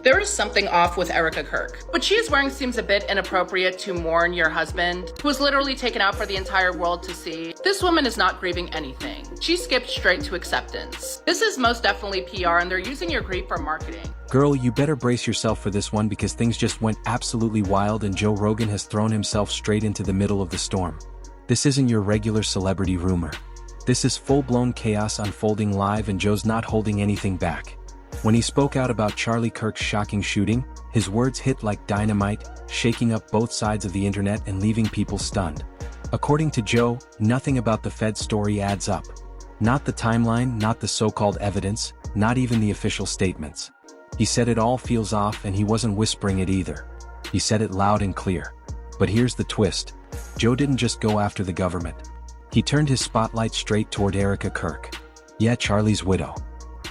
There is something off with Erika Kirk. What she is wearing seems a bit inappropriate to mourn your husband, who was literally taken out for the entire world to see. This woman is not grieving anything. She skipped straight to acceptance. This is most definitely PR, and they're using your grief for marketing. Girl, you better brace yourself for this one because things just went absolutely wild and Joe Rogan has thrown himself straight into the middle of the storm. This isn't your regular celebrity rumor. This is full-blown chaos unfolding live and Joe's not holding anything back. When he spoke out about Charlie Kirk's shocking shooting, his words hit like dynamite, shaking up both sides of the internet and leaving people stunned. According to Joe, nothing about the Fed story adds up. Not the timeline, not the so-called evidence, not even the official statements. He said it all feels off and he wasn't whispering it either. He said it loud and clear. But here's the twist. Joe didn't just go after the government. He turned his spotlight straight toward Erika Kirk. Yeah, Charlie's widow.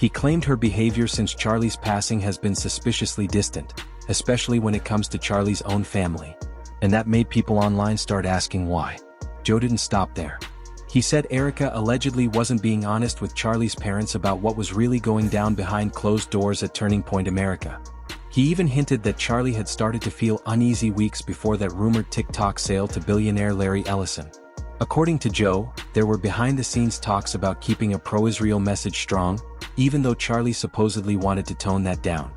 He claimed her behavior since Charlie's passing has been suspiciously distant, especially when it comes to Charlie's own family. And that made people online start asking why. Joe didn't stop there. He said Erika allegedly wasn't being honest with Charlie's parents about what was really going down behind closed doors at Turning Point America. He even hinted that Charlie had started to feel uneasy weeks before that rumored TikTok sale to billionaire Larry Ellison. According to Joe, there were behind-the-scenes talks about keeping a pro-Israel message strong, even though Charlie supposedly wanted to tone that down.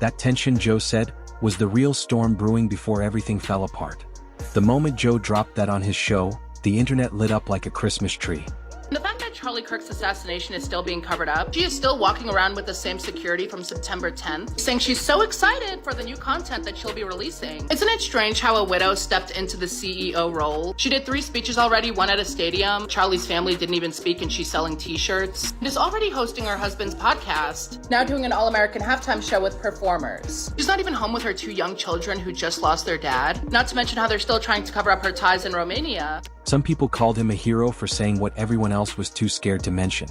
That tension, Joe said, was the real storm brewing before everything fell apart. The moment Joe dropped that on his show, the internet lit up like a Christmas tree. And the fact that Charlie Kirk's assassination is still being covered up, she is still walking around with the same security from September 10th, saying she's so excited for the new content that she'll be releasing. Isn't it strange how a widow stepped into the CEO role? She did 3 speeches already, one at a stadium. Charlie's family didn't even speak and she's selling t-shirts. And is already hosting her husband's podcast, now doing an all-American halftime show with performers. She's not even home with her 2 young children who just lost their dad, not to mention how they're still trying to cover up her ties in Romania. Some people called him a hero for saying what everyone else was too scared to mention.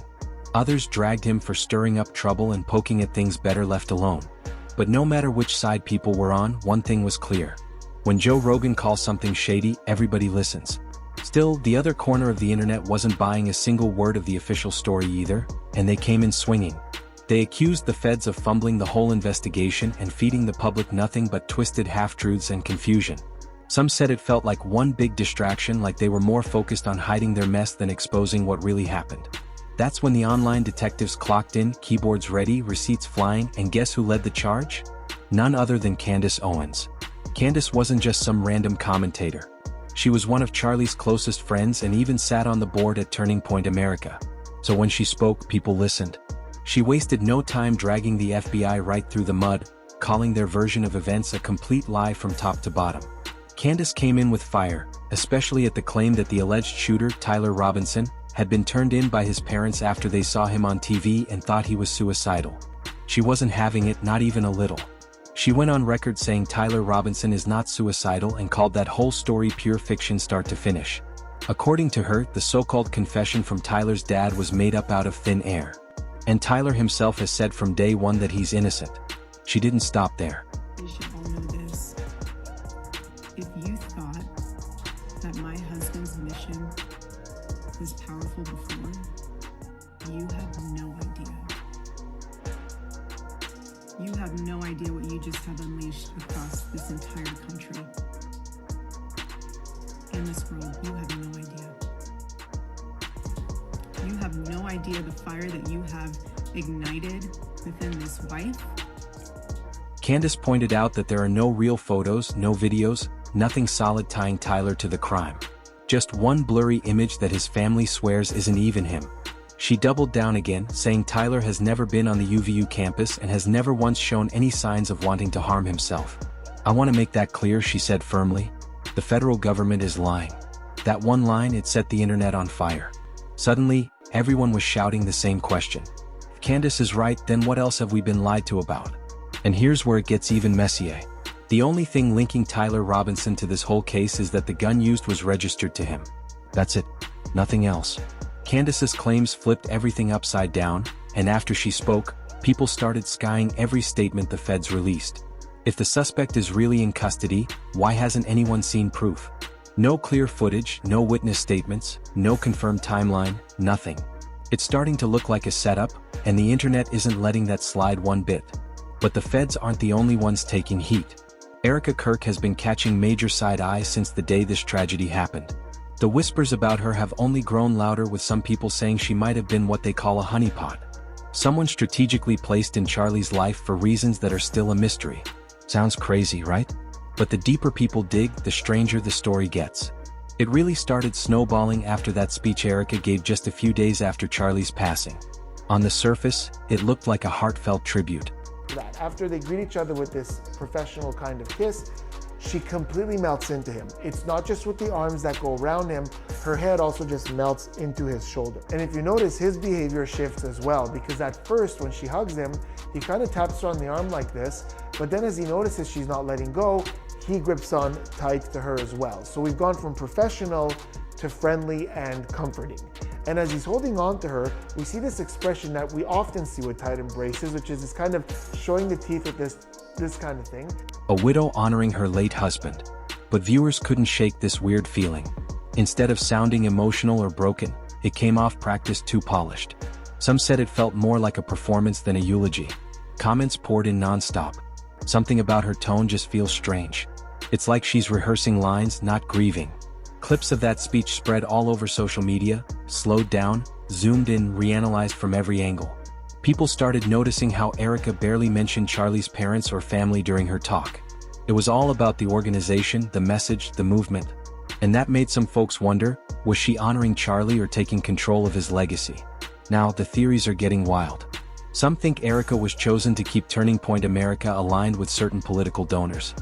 Others dragged him for stirring up trouble and poking at things better left alone. But no matter which side people were on, one thing was clear. When Joe Rogan calls something shady, everybody listens. Still, the other corner of the internet wasn't buying a single word of the official story either, and they came in swinging. They accused the feds of fumbling the whole investigation and feeding the public nothing but twisted half-truths and confusion. Some said it felt like one big distraction, like they were more focused on hiding their mess than exposing what really happened. That's when the online detectives clocked in, keyboards ready, receipts flying, and guess who led the charge? None other than Candace Owens. Candace wasn't just some random commentator. She was one of Charlie's closest friends and even sat on the board at Turning Point America. So when she spoke, people listened. She wasted no time dragging the FBI right through the mud, calling their version of events a complete lie from top to bottom. Candace came in with fire, especially at the claim that the alleged shooter, Tyler Robinson, had been turned in by his parents after they saw him on TV and thought he was suicidal. She wasn't having it, not even a little. She went on record saying Tyler Robinson is not suicidal and called that whole story pure fiction start to finish. According to her, the so-called confession from Tyler's dad was made up out of thin air. And Tyler himself has said from day one that he's innocent. She didn't stop there. You should all know this. If you thought that my husband's mission was powerful before, you have no idea. You have no idea what you just have unleashed across this entire country. In this world, you have no idea. You have no idea the fire that you have ignited within this wife. Candace pointed out that there are no real photos, no videos, nothing solid tying Tyler to the crime. Just one blurry image that his family swears isn't even him. She doubled down again, saying Tyler has never been on the UVU campus and has never once shown any signs of wanting to harm himself. I want to make that clear, she said firmly. The federal government is lying. That one line, it set the internet on fire. Suddenly, everyone was shouting the same question. If Candace is right, then what else have we been lied to about? And here's where it gets even messier. The only thing linking Tyler Robinson to this whole case is that the gun used was registered to him. That's it. Nothing else. Candace's claims flipped everything upside down, and after she spoke, people started skying every statement the feds released. If the suspect is really in custody, why hasn't anyone seen proof? No clear footage, no witness statements, no confirmed timeline, nothing. It's starting to look like a setup, and the internet isn't letting that slide one bit. But the feds aren't the only ones taking heat. Erika Kirk has been catching major side eye since the day this tragedy happened. The whispers about her have only grown louder, with some people saying she might have been what they call a honeypot. Someone strategically placed in Charlie's life for reasons that are still a mystery. Sounds crazy, right? But the deeper people dig, the stranger the story gets. It really started snowballing after that speech Erika gave just a few days after Charlie's passing. On the surface, it looked like a heartfelt tribute. After they greet each other with this professional kind of kiss, she completely melts into him. It's not just with the arms that go around him, her head also just melts into his shoulder. And if you notice, his behavior shifts as well, because at first when she hugs him, he kind of taps her on the arm like this, but then as he notices she's not letting go, he grips on tight to her as well. So we've gone from professional to friendly and comforting. And as he's holding on to her, we see this expression that we often see with tight embraces, which is this kind of showing the teeth with this kind of thing. A widow honoring her late husband. But viewers couldn't shake this weird feeling. Instead of sounding emotional or broken, it came off practiced, too polished. Some said it felt more like a performance than a eulogy. Comments poured in non-stop. Something about her tone just feels strange. It's like she's rehearsing lines, not grieving. Clips of that speech spread all over social media, slowed down, zoomed in, reanalyzed from every angle. People started noticing how Erika barely mentioned Charlie's parents or family during her talk. It was all about the organization, the message, the movement. And that made some folks wonder, was she honoring Charlie or taking control of his legacy? Now, the theories are getting wild. Some think Erika was chosen to keep Turning Point America aligned with certain political donors.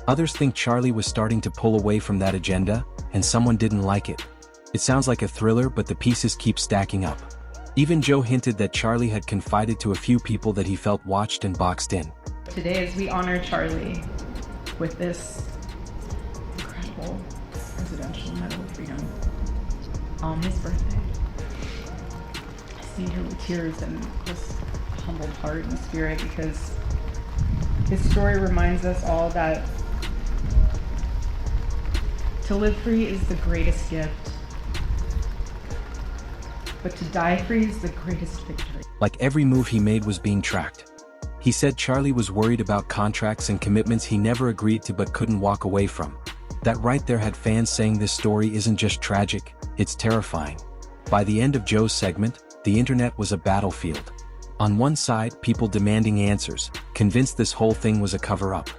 Others think Charlie was starting to pull away from that agenda, and someone didn't like it. It sounds like a thriller, but the pieces keep stacking up. Even Joe hinted that Charlie had confided to a few people that he felt watched and boxed in. Today, as we honor Charlie with this incredible Presidential Medal of Freedom on his birthday, I see here with tears and just humbled heart and spirit, because his story reminds us all that to live free is the greatest gift, but to die free is the greatest victory. Like every move he made was being tracked. He said Charlie was worried about contracts and commitments he never agreed to but couldn't walk away from. That right there had fans saying this story isn't just tragic, it's terrifying. By the end of Joe's segment, the internet was a battlefield. On one side, people demanding answers, convinced this whole thing was a cover-up.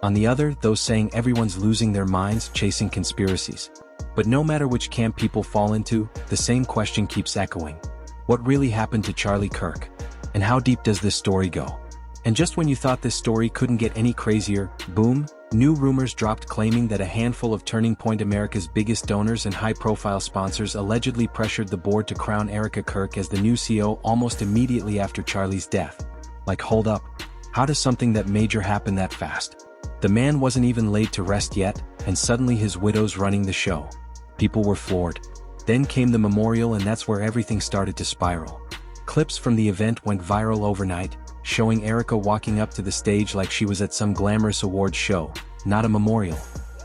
On the other, those saying everyone's losing their minds, chasing conspiracies. But no matter which camp people fall into, the same question keeps echoing. What really happened to Charlie Kirk? And how deep does this story go? And just when you thought this story couldn't get any crazier, boom, new rumors dropped claiming that a handful of Turning Point America's biggest donors and high-profile sponsors allegedly pressured the board to crown Erika Kirk as the new CEO almost immediately after Charlie's death. Like, hold up. How does something that major happen that fast? The man wasn't even laid to rest yet, and suddenly his widow's running the show. People were floored. Then came the memorial, and that's where everything started to spiral. Clips from the event went viral overnight, showing Erika walking up to the stage like she was at some glamorous awards show, not a memorial.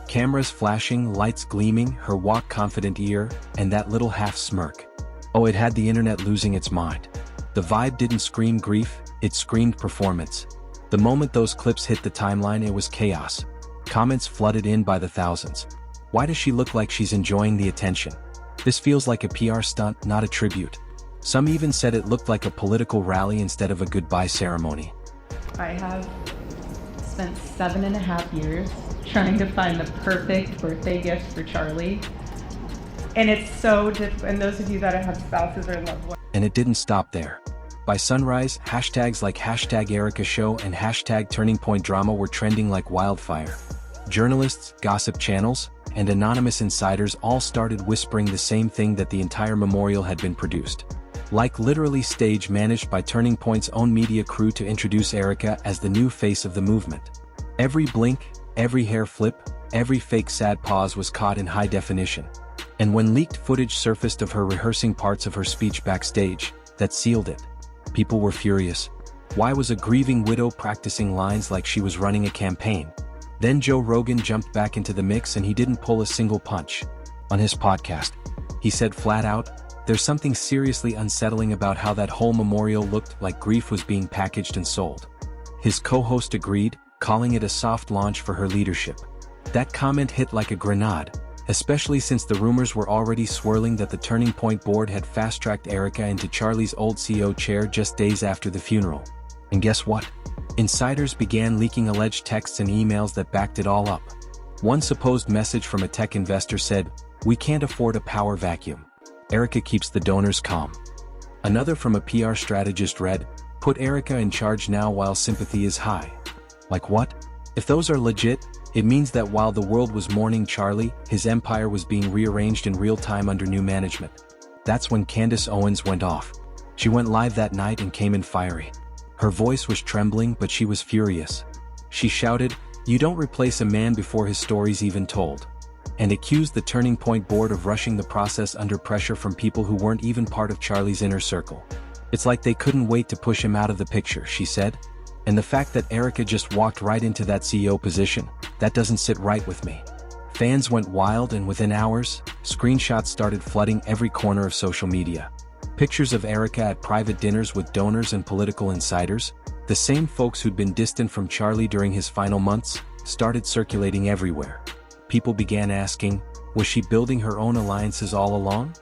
Cameras flashing, lights gleaming, her walk confident ear, and that little half smirk. Oh, it had the internet losing its mind. The vibe didn't scream grief, it screamed performance. The moment those clips hit the timeline, it was chaos. Comments flooded in by the thousands. Why does she look like she's enjoying the attention? This feels like a PR stunt, not a tribute. Some even said it looked like a political rally instead of a goodbye ceremony. I have spent 7.5 years trying to find the perfect birthday gift for Charlie. And it's so difficult. And those of you that have spouses or loved ones. And it didn't stop there. By sunrise, hashtags like #ErikaShow and #TurningPointDrama were trending like wildfire. Journalists, gossip channels, and anonymous insiders all started whispering the same thing, that the entire memorial had been produced. Like literally stage managed by Turning Point's own media crew to introduce Erika as the new face of the movement. Every blink, every hair flip, every fake sad pause was caught in high definition. And when leaked footage surfaced of her rehearsing parts of her speech backstage, that sealed it. People were furious. Why was a grieving widow practicing lines like she was running a campaign? Then Joe Rogan jumped back into the mix, and he didn't pull a single punch. On his podcast, he said flat out, "There's something seriously unsettling about how that whole memorial looked like grief was being packaged and sold." His co-host agreed, calling it a soft launch for her leadership. That comment hit like a grenade, especially since the rumors were already swirling that the Turning Point board had fast-tracked Erika into Charlie's old CEO chair just days after the funeral. And guess what? Insiders began leaking alleged texts and emails that backed it all up. One supposed message from a tech investor said, "We can't afford a power vacuum. Erika keeps the donors calm." Another from a PR strategist read, "Put Erika in charge now while sympathy is high." Like what? If those are legit, it means that while the world was mourning Charlie, his empire was being rearranged in real time under new management. That's when Candace Owens went off. She went live that night and came in fiery. Her voice was trembling, but she was furious. She shouted, "You don't replace a man before his story's even told," and accused the Turning Point board of rushing the process under pressure from people who weren't even part of Charlie's inner circle. "It's like they couldn't wait to push him out of the picture," she said. "And the fact that Erika just walked right into that CEO position, that doesn't sit right with me." Fans went wild, and within hours, screenshots started flooding every corner of social media. Pictures of Erika at private dinners with donors and political insiders, the same folks who'd been distant from Charlie during his final months, started circulating everywhere. People began asking, was she building her own alliances all along?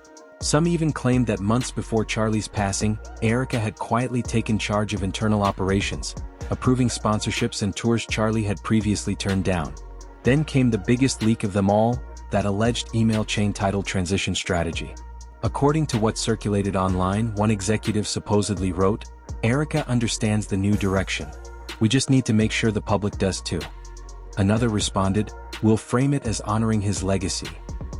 Some even claimed that months before Charlie's passing, Erika had quietly taken charge of internal operations, approving sponsorships and tours Charlie had previously turned down. Then came the biggest leak of them all, that alleged email chain titled Transition Strategy. According to what circulated online, one executive supposedly wrote, "Erika understands the new direction. We just need to make sure the public does too." Another responded, "We'll frame it as honoring his legacy."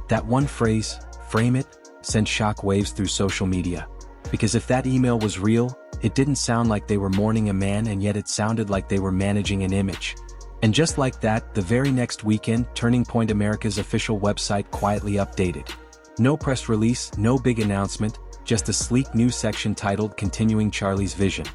That one phrase, "frame it," sent shockwaves through social media. Because if that email was real, it didn't sound like they were mourning a man, and yet it sounded like they were managing an image. And just like that, the very next weekend, Turning Point America's official website quietly updated. No press release, no big announcement, just a sleek news section titled Continuing Charlie's Vision.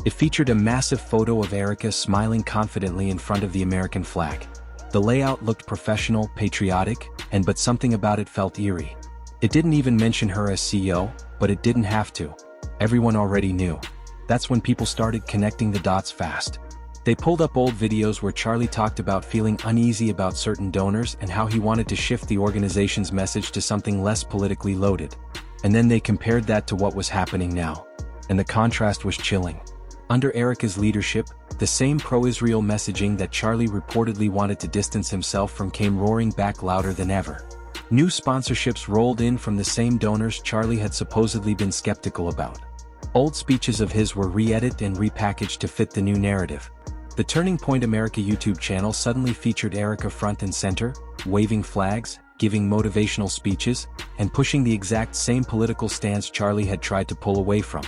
It featured a massive photo of Erika smiling confidently in front of the American flag. The layout looked professional, patriotic, but something about it felt eerie. It didn't even mention her as CEO, but it didn't have to. Everyone already knew. That's when people started connecting the dots fast. They pulled up old videos where Charlie talked about feeling uneasy about certain donors and how he wanted to shift the organization's message to something less politically loaded. And then they compared that to what was happening now. And the contrast was chilling. Under Erika's leadership, the same pro-Israel messaging that Charlie reportedly wanted to distance himself from came roaring back louder than ever. New sponsorships rolled in from the same donors Charlie had supposedly been skeptical about. Old speeches of his were re-edited and repackaged to fit the new narrative. The Turning Point America YouTube channel suddenly featured Erika front and center, waving flags, giving motivational speeches, and pushing the exact same political stance Charlie had tried to pull away from.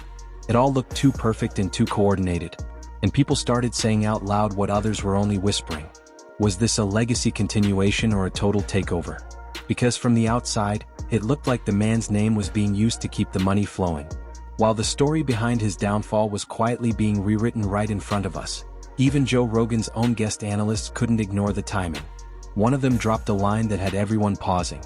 It all looked too perfect and too coordinated, and people started saying out loud what others were only whispering. Was this a legacy continuation or a total takeover? Because from the outside, it looked like the man's name was being used to keep the money flowing, while the story behind his downfall was quietly being rewritten right in front of us. Even Joe Rogan's own guest analysts couldn't ignore the timing. One of them dropped a line that had everyone pausing.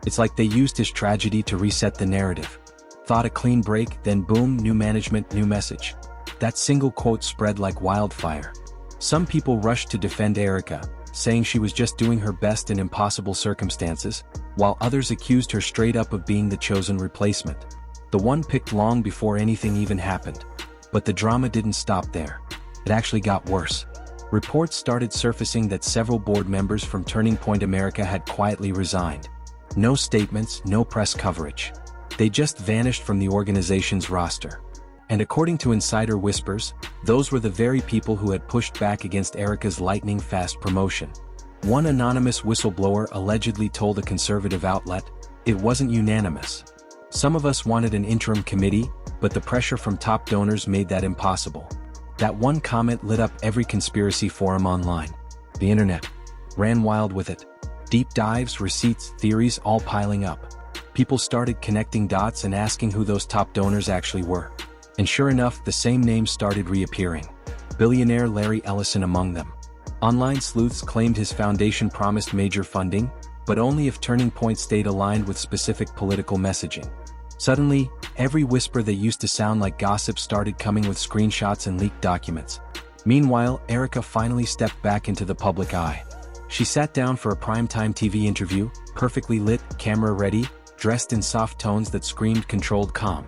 It's like they used his tragedy to reset the narrative. Thought a clean break, then boom, new management, new message. That single quote spread like wildfire. Some people rushed to defend Erika, saying she was just doing her best in impossible circumstances, while others accused her straight up of being the chosen replacement. The one picked long before anything even happened. But the drama didn't stop there. It actually got worse. Reports started surfacing that several board members from Turning Point America had quietly resigned. No statements, no press coverage. They just vanished from the organization's roster. And according to insider whispers, those were the very people who had pushed back against Erika's lightning-fast promotion. One anonymous whistleblower allegedly told a conservative outlet, "It wasn't unanimous. Some of us wanted an interim committee, but the pressure from top donors made that impossible." That one comment lit up every conspiracy forum online. The internet ran wild with it. Deep dives, receipts, theories all piling up. People started connecting dots and asking who those top donors actually were. And sure enough, the same names started reappearing. Billionaire Larry Ellison among them. Online sleuths claimed his foundation promised major funding, but only if Turning Point stayed aligned with specific political messaging. Suddenly, every whisper that used to sound like gossip started coming with screenshots and leaked documents. Meanwhile, Erika finally stepped back into the public eye. She sat down for a primetime TV interview, perfectly lit, camera ready, dressed in soft tones that screamed controlled calm.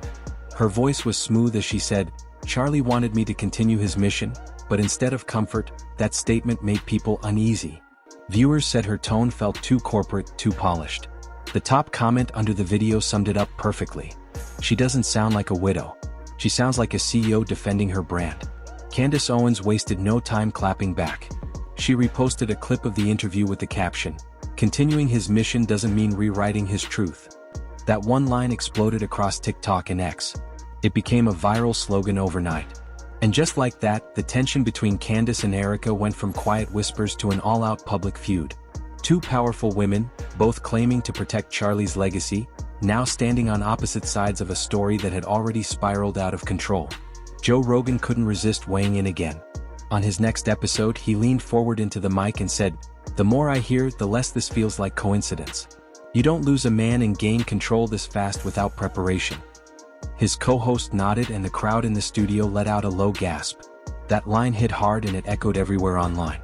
Her voice was smooth as she said, "Charlie wanted me to continue his mission, but instead of comfort, that statement made people uneasy." Viewers said her tone felt too corporate, too polished. The top comment under the video summed it up perfectly. "She doesn't sound like a widow. She sounds like a CEO defending her brand." Candace Owens wasted no time clapping back. She reposted a clip of the interview with the caption, "Continuing his mission doesn't mean rewriting his truth." That one line exploded across TikTok and X. It became a viral slogan overnight. And just like that, the tension between Candace and Erika went from quiet whispers to an all-out public feud. Two powerful women, both claiming to protect Charlie's legacy, now standing on opposite sides of a story that had already spiraled out of control. Joe Rogan couldn't resist weighing in again. On his next episode, he leaned forward into the mic and said, "The more I hear, the less this feels like coincidence. You don't lose a man and gain control this fast without preparation." His co-host nodded and the crowd in the studio let out a low gasp. That line hit hard and it echoed everywhere online.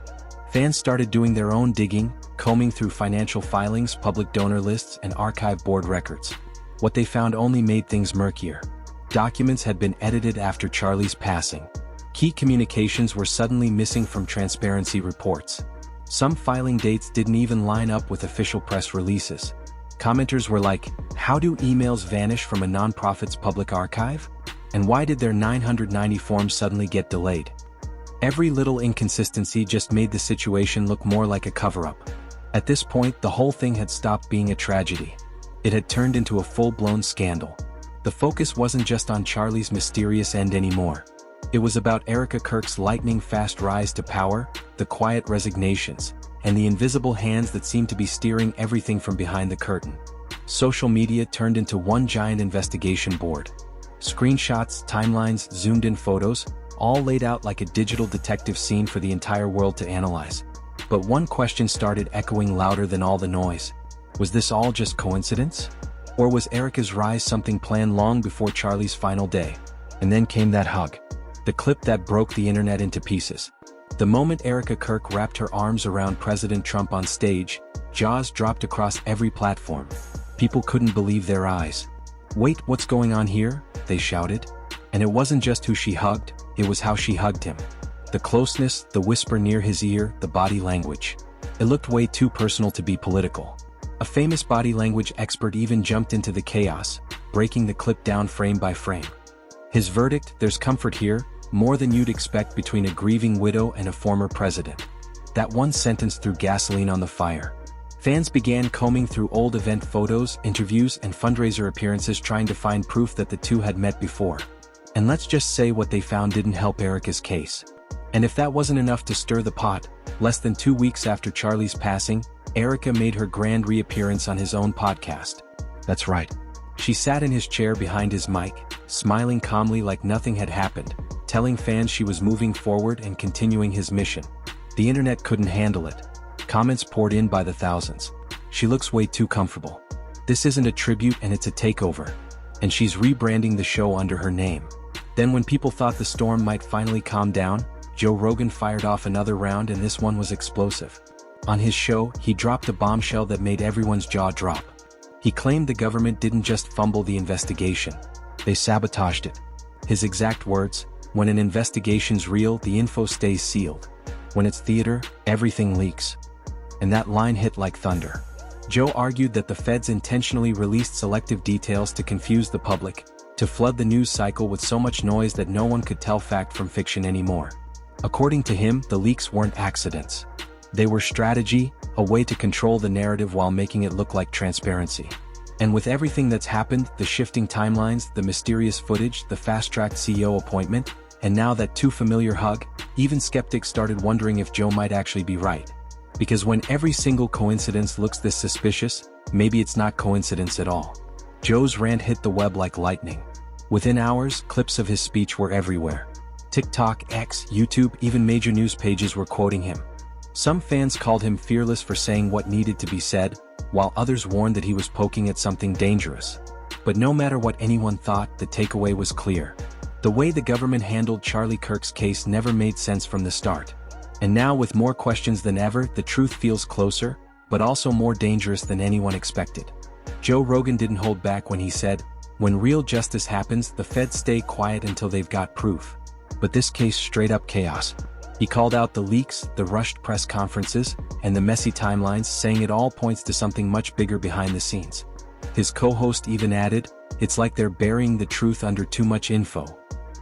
Fans started doing their own digging, combing through financial filings, public donor lists, and archive board records. What they found only made things murkier. Documents had been edited after Charlie's passing. Key communications were suddenly missing from transparency reports. Some filing dates didn't even line up with official press releases. Commenters were like, "How do emails vanish from a nonprofit's public archive? And why did their 990 forms suddenly get delayed?" Every little inconsistency just made the situation look more like a cover-up. At this point, the whole thing had stopped being a tragedy. It had turned into a full-blown scandal. The focus wasn't just on Charlie's mysterious end anymore. It was about Erika Kirk's lightning-fast rise to power, the quiet resignations, and the invisible hands that seemed to be steering everything from behind the curtain. Social media turned into one giant investigation board. Screenshots, timelines, zoomed-in photos, all laid out like a digital detective scene for the entire world to analyze. But one question started echoing louder than all the noise. Was this all just coincidence? Or was Erika's rise something planned long before Charlie's final day? And then came that hug. The clip that broke the internet into pieces. The moment Erika Kirk wrapped her arms around President Trump on stage, jaws dropped across every platform. People couldn't believe their eyes. "Wait, what's going on here?" they shouted. And it wasn't just who she hugged, it was how she hugged him. The closeness, the whisper near his ear, the body language. It looked way too personal to be political. A famous body language expert even jumped into the chaos, breaking the clip down frame by frame. His verdict, "There's comfort here, more than you'd expect between a grieving widow and a former president." That one sentence threw gasoline on the fire. Fans began combing through old event photos, interviews, and fundraiser appearances trying to find proof that the two had met before. And let's just say what they found didn't help Erika's case. And if that wasn't enough to stir the pot, less than 2 weeks after Charlie's passing, Erika made her grand reappearance on his own podcast. That's right. She sat in his chair behind his mic, smiling calmly like nothing had happened, telling fans she was moving forward and continuing his mission. The internet couldn't handle it. Comments poured in by the thousands. "She looks way too comfortable. This isn't a tribute and it's a takeover. And she's rebranding the show under her name." Then when people thought the storm might finally calm down, Joe Rogan fired off another round, and this one was explosive. On his show, he dropped a bombshell that made everyone's jaw drop. He claimed the government didn't just fumble the investigation. They sabotaged it. His exact words, "When an investigation's real, the info stays sealed. When it's theater, everything leaks." And that line hit like thunder. Joe argued that the feds intentionally released selective details to confuse the public, to flood the news cycle with so much noise that no one could tell fact from fiction anymore. According to him, the leaks weren't accidents. They were strategy, a way to control the narrative while making it look like transparency. And with everything that's happened, the shifting timelines, the mysterious footage, the fast-tracked CEO appointment, and now that too familiar hug, even skeptics started wondering if Joe might actually be right. Because when every single coincidence looks this suspicious, maybe it's not coincidence at all. Joe's rant hit the web like lightning. Within hours, clips of his speech were everywhere. TikTok, X, YouTube, even major news pages were quoting him. Some fans called him fearless for saying what needed to be said, while others warned that he was poking at something dangerous. But no matter what anyone thought, the takeaway was clear. The way the government handled Charlie Kirk's case never made sense from the start. And now with more questions than ever, the truth feels closer, but also more dangerous than anyone expected. Joe Rogan didn't hold back when he said, "When real justice happens, the feds stay quiet until they've got proof." But this case straight up chaos. He called out the leaks, the rushed press conferences, and the messy timelines, saying it all points to something much bigger behind the scenes. His co-host even added, "It's like they're burying the truth under too much info."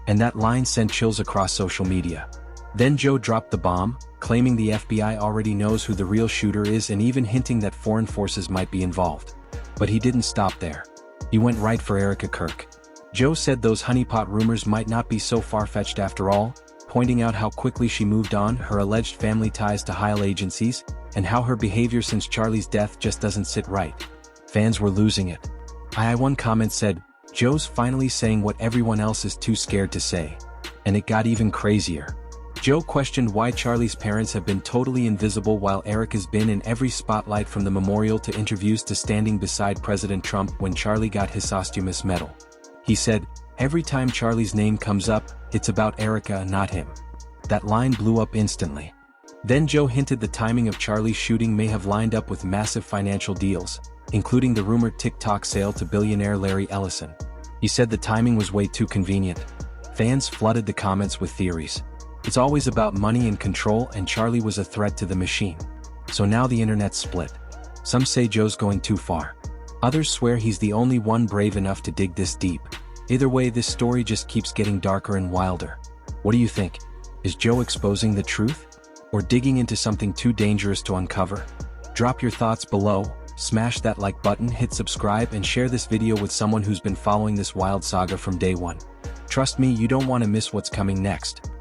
And that line sent chills across social media. Then Joe dropped the bomb, claiming the FBI already knows who the real shooter is and even hinting that foreign forces might be involved. But he didn't stop there. He went right for Erika Kirk. Joe said those honeypot rumors might not be so far-fetched after all, pointing out how quickly she moved on, her alleged family ties to high agencies, and how her behavior since Charlie's death just doesn't sit right. Fans were losing it. One comment said, "Joe's finally saying what everyone else is too scared to say." And it got even crazier. Joe questioned why Charlie's parents have been totally invisible while Erika's been in every spotlight, from the memorial to interviews to standing beside President Trump when Charlie got his posthumous medal. He said, "Every time Charlie's name comes up, it's about Erika, not him." That line blew up instantly. Then Joe hinted the timing of Charlie's shooting may have lined up with massive financial deals, including the rumored TikTok sale to billionaire Larry Ellison. He said the timing was way too convenient. Fans flooded the comments with theories. It's always about money and control, and Charlie was a threat to the machine. So now the internet's split. Some say Joe's going too far. Others swear he's the only one brave enough to dig this deep. Either way, this story just keeps getting darker and wilder. What do you think? Is Joe exposing the truth? Or digging into something too dangerous to uncover? Drop your thoughts below, smash that like button, hit subscribe, and share this video with someone who's been following this wild saga from day one. Trust me, you don't want to miss what's coming next.